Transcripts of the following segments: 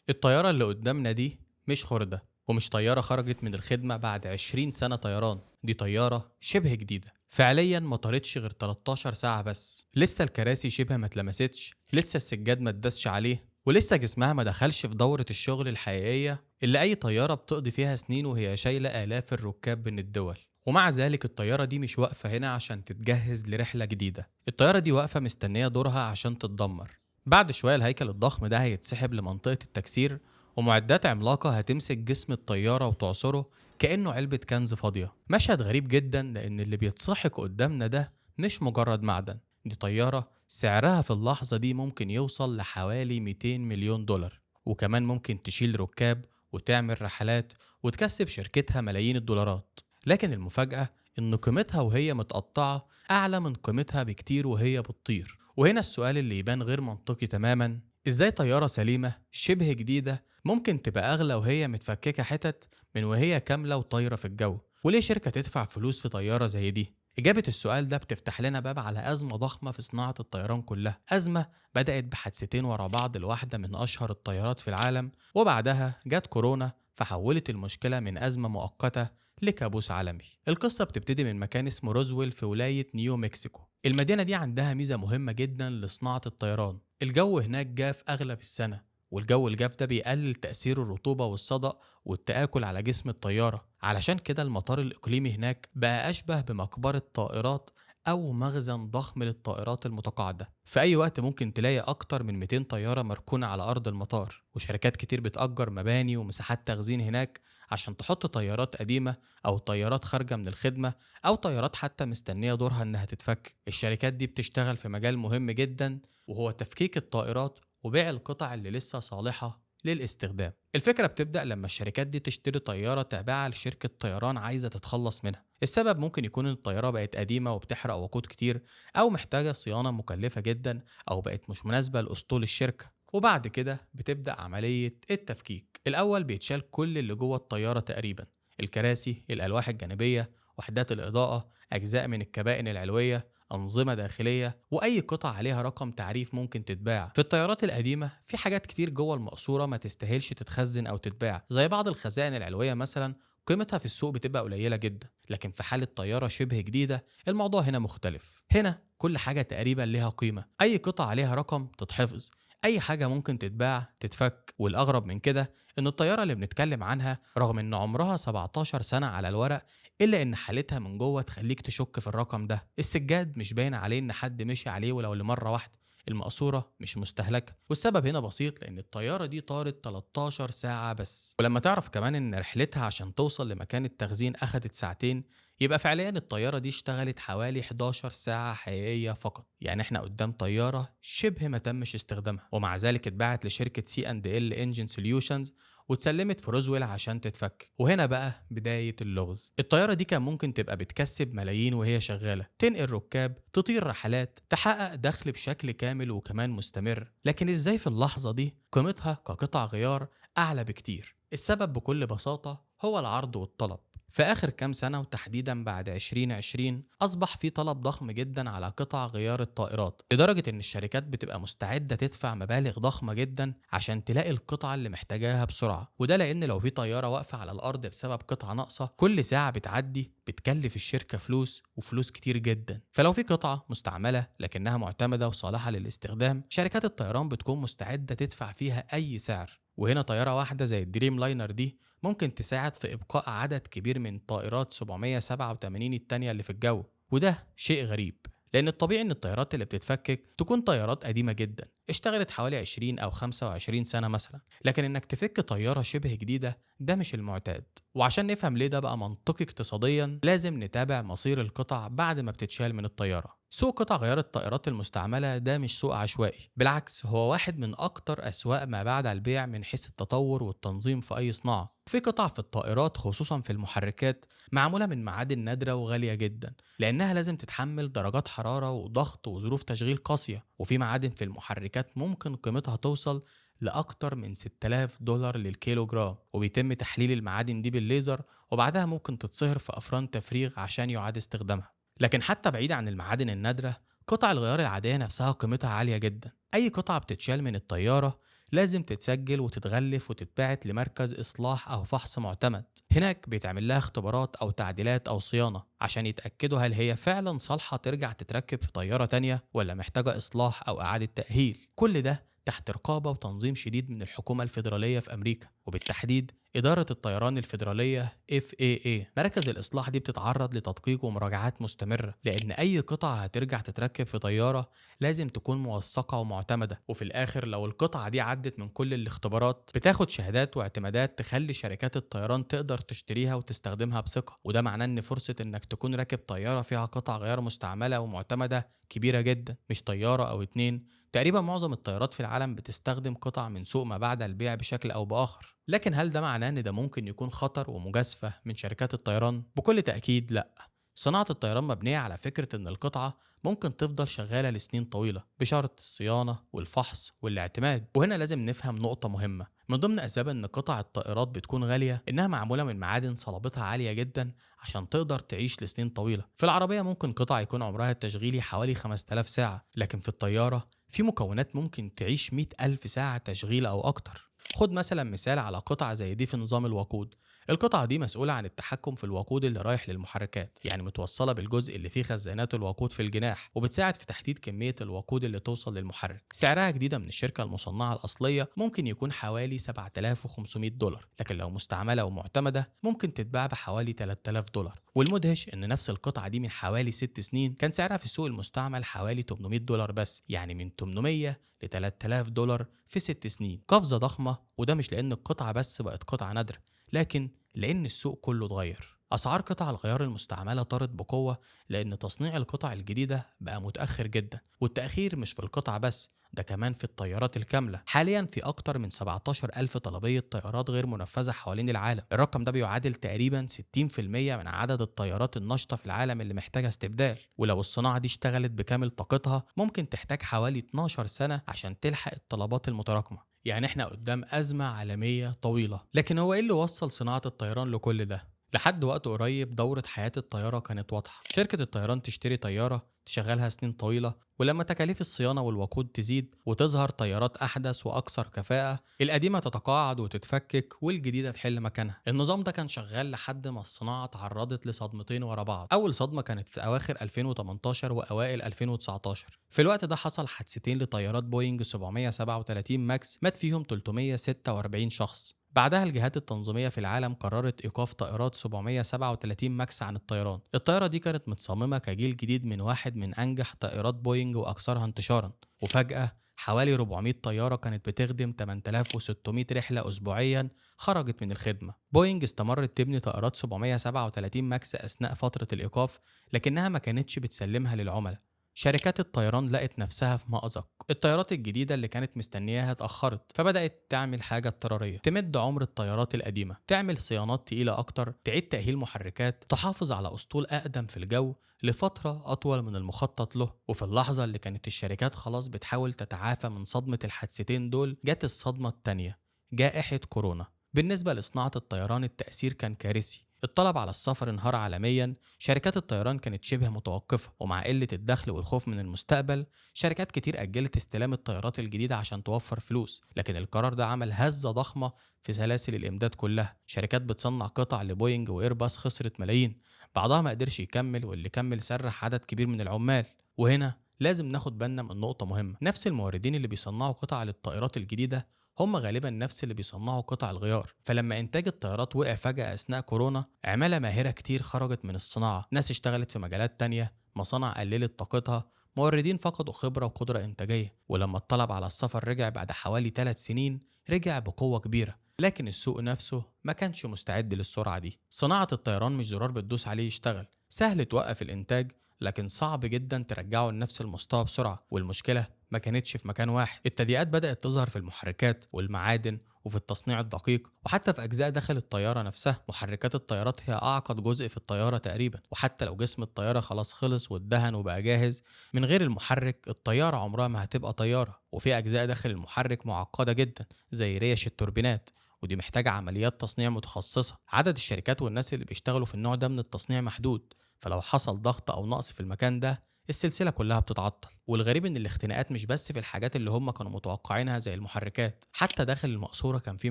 الطيارة اللي قدامنا دي مش خردة، ومش طيارة خرجت من الخدمة بعد 20 سنة طيران. دي طيارة شبه جديدة، فعليا ما طارتش غير 13 ساعة بس. لسه الكراسي شبه ما اتلمستش، لسه السجاد ما اتداسش عليه، ولسه جسمها ما دخلش في دورة الشغل الحقيقية اللي أي طيارة بتقضي فيها سنين وهي شايلة آلاف الركاب بين الدول. ومع ذلك الطيارة دي مش واقفة هنا عشان تتجهز لرحلة جديدة، الطيارة دي واقفة مستنية دورها عشان تتدمر. بعد شوية الهيكل الضخم ده هيتسحب لمنطقة التكسير، ومعدات عملاقة هتمسك جسم الطيارة وتعصره كأنه علبة كنز فاضية. مشهد غريب جدا، لأن اللي بيتسحق قدامنا ده مش مجرد معدن، دي طيارة سعرها في اللحظة دي ممكن يوصل لحوالي 200 مليون دولار، وكمان ممكن تشيل ركاب وتعمل رحلات وتكسب شركتها ملايين الدولارات. لكن المفاجأة إن قيمتها وهي متقطعة أعلى من قيمتها بكتير وهي بتطير. وهنا السؤال اللي يبان غير منطقي تماما: ازاي طيارة سليمة شبه جديدة ممكن تبقى أغلى وهي متفككة حتت من وهي كاملة وطايرة في الجو؟ وليه شركة تدفع فلوس في طيارة زي دي؟ إجابة السؤال ده بتفتح لنا باب على أزمة ضخمة في صناعة الطيران كلها، أزمة بدأت بحادثتين ورا بعض لواحدة من أشهر الطيارات في العالم، وبعدها جت كورونا فحولت المشكلة من أزمة مؤقتة لكابوس عالمي. القصة بتبتدي من مكان اسمه روزويل في ولاية نيو مكسيكو. المدينة دي عندها ميزة مهمة جدا لصناعة الطيران: الجو هناك جاف أغلب السنة، والجو الجاف ده بيقلل تأثير الرطوبة والصدأ والتآكل على جسم الطيارة. علشان كده المطار الإقليمي هناك بقى أشبه بمقبرة طائرات أو مخزن ضخم للطائرات المتقاعدة. في أي وقت ممكن تلاقي أكتر من 200 طيارة مركونة على أرض المطار، وشركات كتير بتأجر مباني ومساحات تخزين هناك عشان تحط طيارات قديمة أو طيارات خارجة من الخدمة أو طيارات حتى مستنية دورها إنها تتفك. الشركات دي بتشتغل في مجال مهم جدا، وهو تفكيك الطائرات وبيع القطع اللي لسه صالحة للاستخدام. الفكرة بتبدأ لما الشركات دي تشتري طيارة تابعة لشركة طيران عايزة تتخلص منها. السبب ممكن يكون إن الطيارة بقت قديمة وبتحرق وقود كتير، أو محتاجة صيانة مكلفة جدا، أو بقت مش مناسبة لأسطول الشركة. وبعد كده بتبدأ عملية التفكيك. الأول بيتشال كل اللي جوه الطيارة تقريبا: الكراسي، الألواح الجانبية، وحدات الإضاءة، أجزاء من الكبائن العلوية، أنظمة داخلية، وأي قطع عليها رقم تعريف ممكن تتباع. في الطيارات القديمة في حاجات كتير جوه المقصورة ما تستاهلش تتخزن أو تتباع، زي بعض الخزائن العلوية مثلا، قيمتها في السوق بتبقى قليلة جدا. لكن في حالة طيارة شبه جديدة الموضوع هنا مختلف، هنا كل حاجة تقريبا ليها قيمة، أي قطعة عليها رقم تتحفظ، أي حاجة ممكن تتباع تتفك. والأغرب من كده إن الطيارة اللي بنتكلم عنها رغم إن عمرها 17 سنة على الورق، إلا إن حالتها من جوه تخليك تشك في الرقم ده. السجاد مش باين عليه إن حد مشي عليه ولو لمرة واحدة، المقصورة مش مستهلكة. والسبب هنا بسيط: لأن الطيارة دي طارت 13 ساعة بس. ولما تعرف كمان إن رحلتها عشان توصل لمكان التخزين أخدت ساعتين، يبقى فعليا الطيارة دي اشتغلت حوالي 11 ساعة حقيقية فقط. يعني احنا قدام طيارة شبه ما تمش استخدامها، ومع ذلك اتباعت لشركة سي اند ال انجن سوليوشنز واتسلمت في روزويل عشان تتفك. وهنا بقى بداية اللغز: الطيارة دي كان ممكن تبقى بتكسب ملايين وهي شغالة، تنقل ركاب، تطير رحلات، تحقق دخل بشكل كامل وكمان مستمر. لكن ازاي في اللحظة دي قيمتها كقطع غيار أعلى بكتير؟ السبب بكل بساطة هو العرض والطلب. في آخر كام سنة وتحديدا بعد 2020 أصبح في طلب ضخم جدا على قطع غيار الطائرات، لدرجة إن الشركات بتبقى مستعدة تدفع مبالغ ضخمة جدا عشان تلاقي القطعة اللي محتاجاها بسرعة. وده لأن لو في طيارة واقفة على الأرض بسبب قطعة ناقصة، كل ساعة بتعدي بتكلف الشركة فلوس وفلوس كتير جدا. فلو في قطعة مستعملة لكنها معتمدة وصالحة للاستخدام، شركات الطيران بتكون مستعدة تدفع فيها أي سعر. وهنا طيارة واحدة زي الدريم لاينر دي ممكن تساعد في إبقاء عدد كبير من طائرات 787 التانية اللي في الجو. وده شيء غريب، لأن الطبيعي إن الطيارات اللي بتتفكك تكون طيارات قديمة جدا اشتغلت حوالي 20 أو 25 سنة مثلا، لكن إنك تفك طيارة شبه جديدة ده مش المعتاد. وعشان نفهم ليه ده بقى منطقي اقتصاديا، لازم نتابع مصير القطع بعد ما بتتشال من الطيارة. سوق قطع غيار الطائرات المستعملة ده مش سوق عشوائي، بالعكس هو واحد من أكتر أسواق ما بعد البيع من حيث التطور والتنظيم في أي صناعة. في قطع في الطائرات خصوصا في المحركات معمولة من معادن نادرة وغالية جدا، لأنها لازم تتحمل درجات حرارة وضغط وظروف تشغيل قاسية. وفي معادن في المحركات ممكن قيمتها توصل لأكتر من 6000 دولار للكيلو جرام، وبيتم تحليل المعادن دي بالليزر، وبعدها ممكن تتصهر في أفران تفريغ عشان يعاد استخدامها. لكن حتى بعيد عن المعادن النادرة، قطع الغيار العادية نفسها قيمتها عالية جدا. أي قطعة بتتشال من الطيارة لازم تتسجل وتتغلف وتتبعت لمركز إصلاح أو فحص معتمد. هناك بيتعمل لها اختبارات أو تعديلات أو صيانة عشان يتأكدوا هل هي فعلا صالحة ترجع تتركب في طيارة تانية ولا محتاجة إصلاح أو إعادة تأهيل. كل ده تحت رقابة وتنظيم شديد من الحكومة الفيدرالية في أمريكا، وبالتحديد إدارة الطيران الفيدرالية FAA. مراكز الإصلاح دي بتتعرض لتدقيق ومراجعات مستمرة، لأن أي قطعة هترجع تتركب في طيارة لازم تكون موثقة ومعتمدة. وفي الآخر لو القطعة دي عدت من كل الاختبارات بتاخد شهادات واعتمادات تخلي شركات الطيران تقدر تشتريها وتستخدمها بثقة. وده معناه إن فرصة إنك تكون راكب طيارة فيها قطع غيار مستعملة ومعتمدة كبيرة جدا، مش طيارة أو اتنين. تقريبا معظم الطيارات في العالم بتستخدم قطع من سوق ما بعد البيع بشكل أو بآخر. لكن هل ده معناه إن ده ممكن يكون خطر ومجازفة من شركات الطيران؟ بكل تأكيد لأ. صناعة الطيران مبنية على فكرة إن القطعة ممكن تفضل شغالة لسنين طويلة بشرط الصيانة والفحص والاعتماد. وهنا لازم نفهم نقطة مهمة: من ضمن أسباب إن قطع الطائرات بتكون غالية إنها معمولة من معادن صلابتها عالية جدا عشان تقدر تعيش لسنين طويلة. في العربية ممكن قطع يكون عمرها التشغيلي حوالي 5000 ساعة، لكن في الطيارة في مكونات ممكن تعيش 100,000 ساعة تشغيل أو أكتر. خد مثلا مثال على قطعة زي دي في نظام الوقود. القطعة دي مسؤولة عن التحكم في الوقود اللي رايح للمحركات، يعني متوصلة بالجزء اللي فيه خزانات الوقود في الجناح، وبتساعد في تحديد كمية الوقود اللي توصل للمحرك. سعرها جديدة من الشركة المصنعة الأصلية ممكن يكون حوالي 7500 دولار، لكن لو مستعملة ومعتمدة ممكن تتباع بحوالي 3000 دولار. والمدهش إن نفس القطعة دي من حوالي 6 سنين كان سعرها في السوق المستعمل حوالي 800 دولار بس، يعني من 800 ل 3000 دولار في 6 سنين. قفزة ضخمة، وده مش لأن القطعة بس بقت قطعة نادرة، لكن لأن السوق كله اتغير. أسعار قطع الغيار المستعملة طارت بقوة لأن تصنيع القطع الجديدة بقى متأخر جدا، والتأخير مش في القطع بس، ده كمان في الطيارات الكاملة. حاليا في أكتر من 17 ألف طلبية طيارات غير منفذة حوالين العالم. الرقم ده بيعادل تقريبا 60% من عدد الطيارات الناشطة في العالم اللي محتاجة استبدال. ولو الصناعة دي اشتغلت بكامل طاقتها ممكن تحتاج حوالي 12 سنة عشان تلحق الطلبات المتراكمة. يعني احنا قدام أزمة عالمية طويلة. لكن هو ايه اللي وصل صناعة الطيران لكل ده؟ لحد وقت قريب دورة حياة الطيارة كانت واضحة. شركة الطيران تشتري طيارة تشغلها سنين طويلة، ولما تكاليف الصيانة والوقود تزيد وتظهر طيارات أحدث وأكثر كفاءة، القديمة تتقاعد وتتفكك والجديدة تحل مكانها. النظام ده كان شغال لحد ما الصناعة تعرضت لصدمتين ورا بعض. أول صدمة كانت في أواخر 2018 وأوائل 2019. في الوقت ده حصل حادثتين لطيارات بوينج 737 ماكس مات فيهم 346 شخص. بعدها الجهات التنظيمية في العالم قررت إيقاف طائرات 737 ماكس عن الطيران. الطائرة دي كانت متصممة كجيل جديد من واحد من أنجح طائرات بوينج وأكثرها انتشارا، وفجأة حوالي 400 طيارة كانت بتخدم 8600 رحلة أسبوعيا خرجت من الخدمة. بوينج استمرت تبني طائرات 737 ماكس أثناء فترة الإيقاف، لكنها ما كانتش بتسلمها للعملاء. شركات الطيران لقت نفسها في مأزق. الطيارات الجديدة اللي كانت مستنياها اتأخرت، فبدأت تعمل حاجة اضطرارية: تمد عمر الطيارات القديمة، تعمل صيانات تقيلة أكتر، تعيد تأهيل محركات، تحافظ على أسطول أقدم في الجو لفترة أطول من المخطط له. وفي اللحظة اللي كانت الشركات خلاص بتحاول تتعافى من صدمة الحادثتين دول، جت الصدمة التانية: جائحة كورونا. بالنسبة لصناعة الطيران التأثير كان كارثي. الطلب على السفر انهار عالميا، شركات الطيران كانت شبه متوقفة، ومع قلة الدخل والخوف من المستقبل شركات كتير أجلت استلام الطيارات الجديدة عشان توفر فلوس. لكن القرار ده عمل هزة ضخمة في سلاسل الإمداد كلها. شركات بتصنع قطع لبوينج وإيرباص خسرت ملايين، بعضها ما قدرش يكمل، واللي كمل سرح عدد كبير من العمال. وهنا لازم ناخد بالنا من نقطة مهمة: نفس الموردين اللي بيصنعوا قطع للطائرات الجديدة هم غالبا نفس اللي بيصنعوا قطع الغيار. فلما إنتاج الطيارات وقع فجأة أثناء كورونا، عمالة ماهرة كتير خرجت من الصناعة، ناس اشتغلت في مجالات تانية، مصانع قللت طاقتها، موردين فقدوا خبرة وقدرة إنتاجية. ولما الطلب على السفر رجع بعد حوالي 3 سنين رجع بقوة كبيرة، لكن السوق نفسه ما كانش مستعد للسرعة دي. صناعة الطيران مش زرار بتدوس عليه يشتغل. سهل توقف الإنتاج، لكن صعب جدا ترجعه لنفس المستوى بسرعة. والمشكلة ما كانتش في مكان واحد. التضييقات بدأت تظهر في المحركات والمعادن وفي التصنيع الدقيق، وحتى في أجزاء داخل الطيارة نفسها. محركات الطيارات هي أعقد جزء في الطيارة تقريبا، وحتى لو جسم الطيارة خلاص خلص واتدهن وبقى جاهز، من غير المحرك الطيارة عمرها ما هتبقى طيارة. وفي أجزاء داخل المحرك معقدة جدا زي ريش التوربينات، ودي محتاجة عمليات تصنيع متخصصة. عدد الشركات والناس اللي بيشتغلوا في النوع ده من التصنيع محدود، فلو حصل ضغط أو نقص في المكان ده السلسلة كلها بتتعطل. والغريب إن الاختناقات مش بس في الحاجات اللي هم كانوا متوقعينها زي المحركات، حتى داخل المقصورة كان في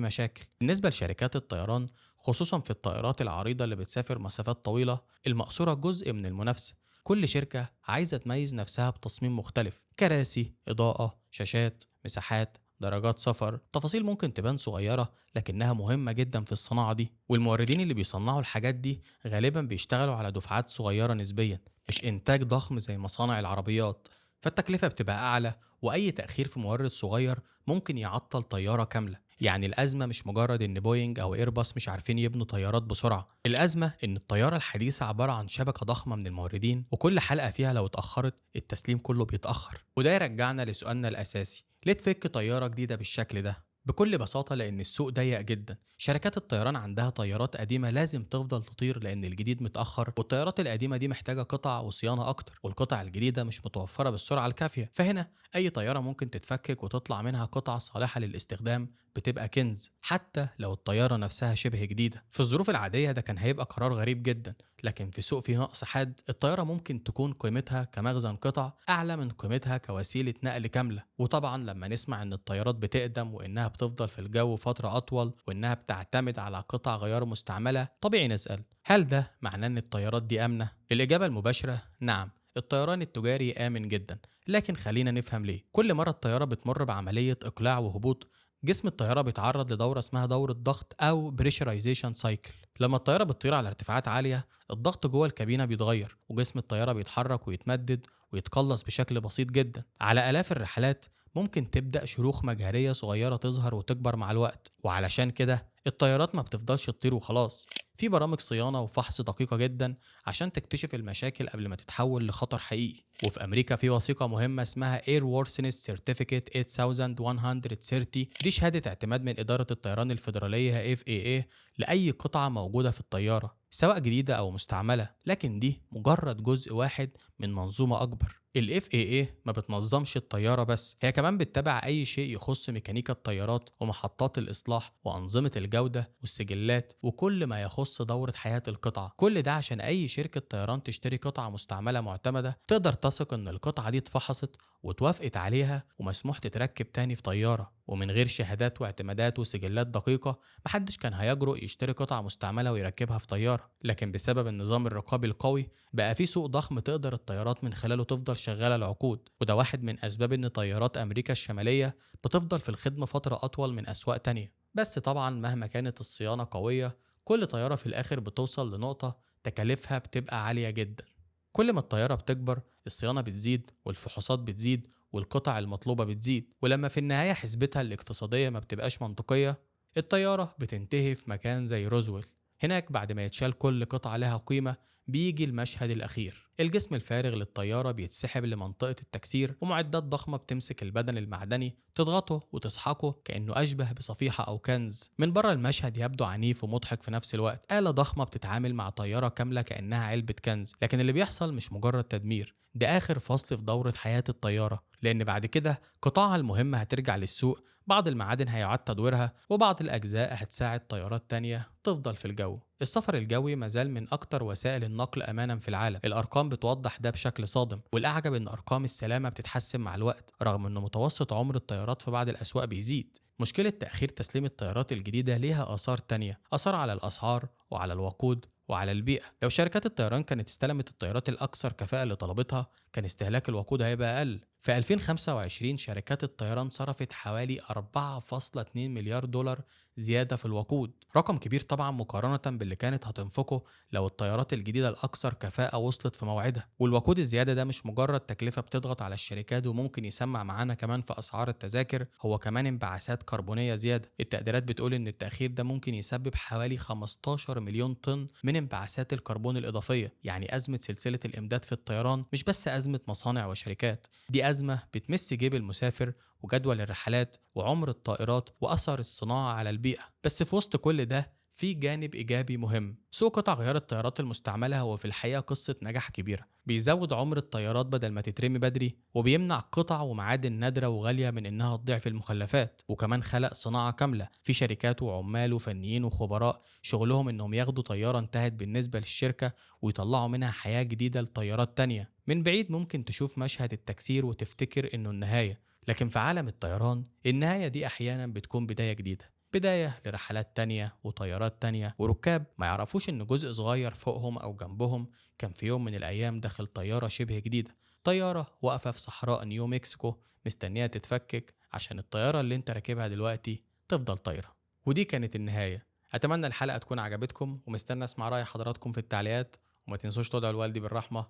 مشاكل. بالنسبة لشركات الطيران، خصوصا في الطائرات العريضة اللي بتسافر مسافات طويلة، المقصورة جزء من المنافسة. كل شركة عايزة تميز نفسها بتصميم مختلف: كراسي، إضاءة، شاشات، مساحات، درجات سفر، تفاصيل ممكن تبان صغيرة لكنها مهمة جدا في الصناعة دي. والموردين اللي بيصنعوا الحاجات دي غالبا بيشتغلوا على دفعات صغيرة نسبيا، مش إنتاج ضخم زي مصانع العربيات. فالتكلفة بتبقى أعلى، وأي تأخير في مورد صغير ممكن يعطل طيارة كاملة. يعني الأزمة مش مجرد إن بوينج أو إيرباص مش عارفين يبنوا طيارات بسرعة، الأزمة إن الطيارة الحديثة عبارة عن شبكة ضخمة من الموردين، وكل حلقة فيها لو اتأخرت التسليم كله بيتأخر. وده يرجعنا لسؤالنا الأساسي: ليه تفك طيارة جديدة بالشكل ده؟ بكل بساطة لأن السوق ضيق جدا. شركات الطيران عندها طيارات قديمة لازم تفضل تطير لأن الجديد متأخر، والطيارات القديمة دي محتاجة قطع وصيانة أكتر، والقطع الجديدة مش متوفرة بالسرعة الكافية. فهنا أي طيارة ممكن تتفكك وتطلع منها قطع صالحة للاستخدام بتبقى كنز، حتى لو الطيارة نفسها شبه جديدة. في الظروف العادية ده كان هيبقى قرار غريب جدا، لكن في سوق فيه نقص حاد الطيارة ممكن تكون قيمتها كمخزن قطع أعلى من قيمتها كوسيلة نقل كاملة. وطبعا لما نسمع إن الطيارات بتقدم وإنها بتفضل في الجو فترة أطول وإنها بتعتمد على قطع غيار مستعملة، طبيعي نسأل: هل ده معناه إن الطيارات دي آمنة؟ الإجابة المباشرة نعم، الطيران التجاري آمن جدا. لكن خلينا نفهم ليه. كل مرة الطيارة بتمر بعملية إقلاع وهبوط، جسم الطيارة بيتعرض لدورة اسمها دورة ضغط أو بريشرايزيشن سايكل. لما الطيارة بتطير على ارتفاعات عالية، الضغط جوه الكابينة بيتغير، وجسم الطيارة بيتحرك ويتمدد ويتقلص بشكل بسيط جدا. على آلاف الرحلات ممكن تبدأ شروخ مجهرية صغيرة تظهر وتكبر مع الوقت. وعلشان كده الطيارات ما بتفضلش تطير وخلاص، في برامج صيانة وفحص دقيقة جدا عشان تكتشف المشاكل قبل ما تتحول لخطر حقيقي. وفي أمريكا في وثيقة مهمة اسمها Airworthiness Certificate 8130، دي شهادة اعتماد من إدارة الطيران الفيدرالية FAA لأي قطعة موجودة في الطيارة سواء جديدة أو مستعملة. لكن دي مجرد جزء واحد من منظومة أكبر. ال FAA ما بتنظمش الطيارة بس، هي كمان بتتابع أي شيء يخص ميكانيكا الطيارات ومحطات الإصلاح وأنظمة الجودة والسجلات وكل ما يخص دورة حياة القطعة. كل ده عشان أي شركة طيران تشتري قطعة مستعملة معتمدة تقدر تثق إن القطعة دي اتفحصت واتوافقت عليها ومسموح تتركب تاني في طيارة. ومن غير شهادات واعتمادات وسجلات دقيقة محدش كان هيجرؤ يشتري قطعة مستعملة ويركبها في طيارة. لكن بسبب النظام الرقابي القوي بقى في سوق ضخم تقدر الطيارات من خلاله تفضل شغالة العقود. وده واحد من أسباب إن طيارات أمريكا الشمالية بتفضل في الخدمة فترة أطول من أسواق تانية. بس طبعا مهما كانت الصيانة قوية، كل طيارة في الآخر بتوصل لنقطة تكاليفها بتبقى عالية جدا. كل ما الطيارة بتكبر الصيانة بتزيد والفحوصات بتزيد والقطع المطلوبة بتزيد، ولما في النهاية حسبتها الاقتصادية ما بتبقاش منطقية، الطيارة بتنتهي في مكان زي روزويل. هناك بعد ما يتشال كل قطعة لها قيمة بيجي المشهد الأخير: الجسم الفارغ للطيارة بيتسحب لمنطقة التكسير، ومعدات ضخمة بتمسك البدن المعدني تضغطه وتسحقه كأنه أشبه بصفيحة أو كنز. من بره المشهد يبدو عنيف ومضحك في نفس الوقت، آلة ضخمة بتتعامل مع طيارة كاملة كأنها علبة كنز. لكن اللي بيحصل مش مجرد تدمير، ده آخر فصل في دورة حياة الطيارة، لأن بعد كده قطاعها المهمة هترجع للسوق، بعض المعادن هيعاد تدويرها، وبعض الأجزاء هتساعد طيارات تانية تفضل في الجو. السفر الجوي مازال من أكتر وسائل النقل أمانا في العالم، الأرقام بتوضح ده بشكل صادم. والأعجب إن أرقام السلامة بتتحسن مع الوقت رغم إن متوسط عمر الطيارات في بعض الأسواق بيزيد. مشكلة تأخير تسليم الطيارات الجديدة ليها آثار تانية، آثار على الأسعار وعلى الوقود وعلى البيئة. لو شركات الطيران كانت استلمت الطيارات الأكثر كفاءة لطلبتها كان استهلاك الوقود هيبقى أقل. في 2025 شركات الطيران صرفت حوالي 4.2 مليار دولار زيادة في الوقود، رقم كبير طبعا مقارنة باللي كانت هتنفقه لو الطيارات الجديدة الأكثر كفاءة وصلت في موعدها. والوقود الزيادة ده مش مجرد تكلفة بتضغط على الشركات وممكن يسمع معانا كمان في أسعار التذاكر، هو كمان انبعاثات كربونية زيادة. التقديرات بتقول إن التأخير ده ممكن يسبب حوالي 15 مليون طن من انبعاثات الكربون الإضافية. يعني أزمة سلسلة الإمداد في الطيران مش بس أزمة مصانع وشركات، دي أزمة بتمس جيب المسافر وجدول الرحلات وعمر الطائرات وأثر الصناعة على البيئة. بس في وسط كل ده في جانب إيجابي مهم، سوق قطع غيار الطيارات المستعملة هو في الحقيقة قصة نجاح كبيرة، بيزود عمر الطيارات بدل ما تترمي بدري، وبيمنع قطع ومعادن نادرة وغالية من إنها تضيع في المخلفات، وكمان خلق صناعة كاملة في شركات وعمال وفنيين وخبراء شغلهم إنهم ياخدوا طيارة انتهت بالنسبة للشركة ويطلعوا منها حياة جديدة لطيارات تانية. من بعيد ممكن تشوف مشهد التكسير وتفتكر إنه النهاية، لكن في عالم الطيران النهاية دي أحيانا بتكون بداية جديدة، بداية لرحلات تانية وطيارات تانية وركاب ما يعرفوش إن جزء صغير فوقهم أو جنبهم كان في يوم من الأيام داخل طيارة شبه جديدة، طيارة واقفة في صحراء نيو مكسيكو مستنية تتفكك عشان الطيارة اللي انت راكبها دلوقتي تفضل طايرة. ودي كانت النهاية. أتمنى الحلقة تكون عجبتكم، ومستنى أسمع رأي حضراتكم في التعليقات، وما تنسوش تدعوا لوالدي بالرحمة.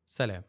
سلام.